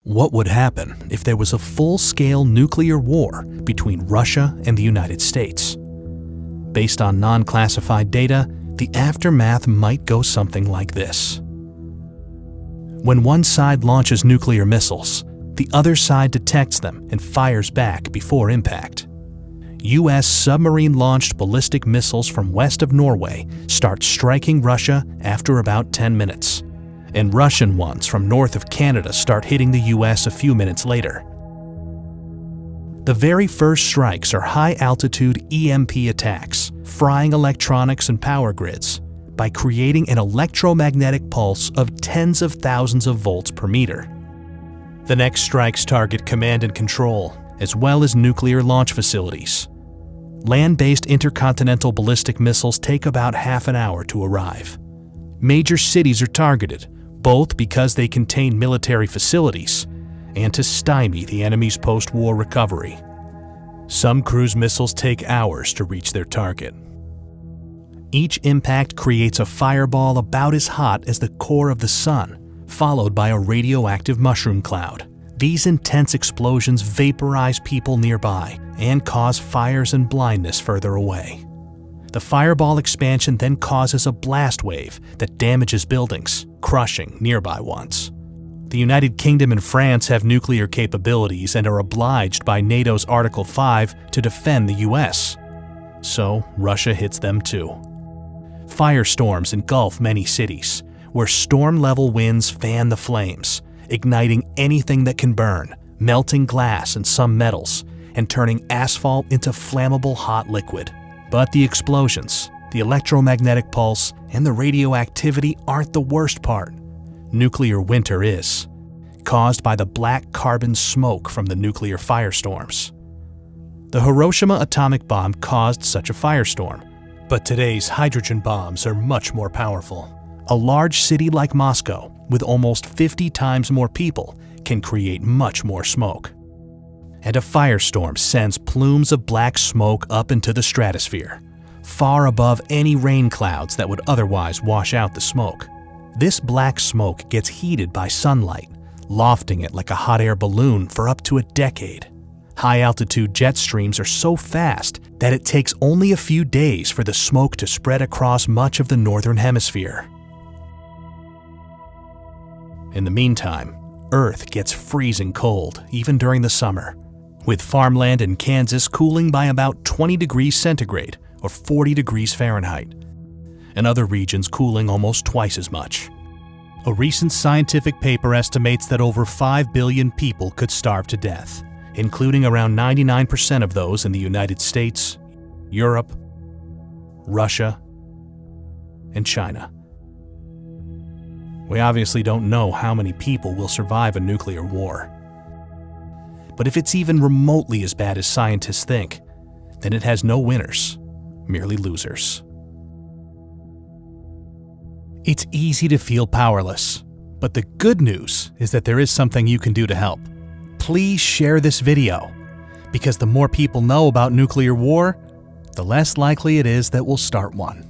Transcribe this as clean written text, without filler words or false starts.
What would happen if there was a full-scale nuclear war between Russia and the United States? Based on non-classified data, the aftermath might go something like this. When one side launches nuclear missiles, the other side detects them and fires back before impact. U.S. submarine-launched ballistic missiles from west of Norway start striking Russia after about 10 minutes, and Russian ones from north of Canada start hitting the U.S. a few minutes later. The very first strikes are high-altitude EMP attacks, frying electronics and power grids by creating an electromagnetic pulse of tens of thousands of volts per meter. The next strikes target command and control, as well as nuclear launch facilities. Land-based intercontinental ballistic missiles take about half an hour to arrive. Major cities are targeted, both because they contain military facilities and to stymie the enemy's post-war recovery. Some cruise missiles take hours to reach their target. Each impact creates a fireball about as hot as the core of the sun, followed by a radioactive mushroom cloud. These intense explosions vaporize people nearby and cause fires and blindness further away. The fireball expansion then causes a blast wave that damages buildings, crushing nearby ones. The United Kingdom and France have nuclear capabilities and are obliged by NATO's Article 5 to defend the US. So Russia hits them too. Firestorms engulf many cities, where storm-level winds fan the flames, igniting anything that can burn, melting glass and some metals, and turning asphalt into flammable hot liquid. But the explosions, the electromagnetic pulse, and the radioactivity aren't the worst part. Nuclear winter is, caused by the black carbon smoke from the nuclear firestorms. The Hiroshima atomic bomb caused such a firestorm, but today's hydrogen bombs are much more powerful. A large city like Moscow, with almost 50 times more people, can create much more smoke. And a firestorm sends plumes of black smoke up into the stratosphere, far above any rain clouds that would otherwise wash out the smoke. This black smoke gets heated by sunlight, lofting it like a hot air balloon for up to a decade. High-altitude jet streams are so fast that it takes only a few days for the smoke to spread across much of the northern hemisphere. In the meantime, Earth gets freezing cold, even during the summer, with farmland in Kansas cooling by about 20 degrees centigrade or 40 degrees Fahrenheit, and other regions cooling almost twice as much. A recent scientific paper estimates that over 5 billion people could starve to death, including around 99% of those in the United States, Europe, Russia, and China. We obviously don't know how many people will survive a nuclear war. But if it's even remotely as bad as scientists think, then it has no winners, merely losers. It's easy to feel powerless, but the good news is that there is something you can do to help. Please share this video, because the more people know about nuclear war, the less likely it is that we'll start one.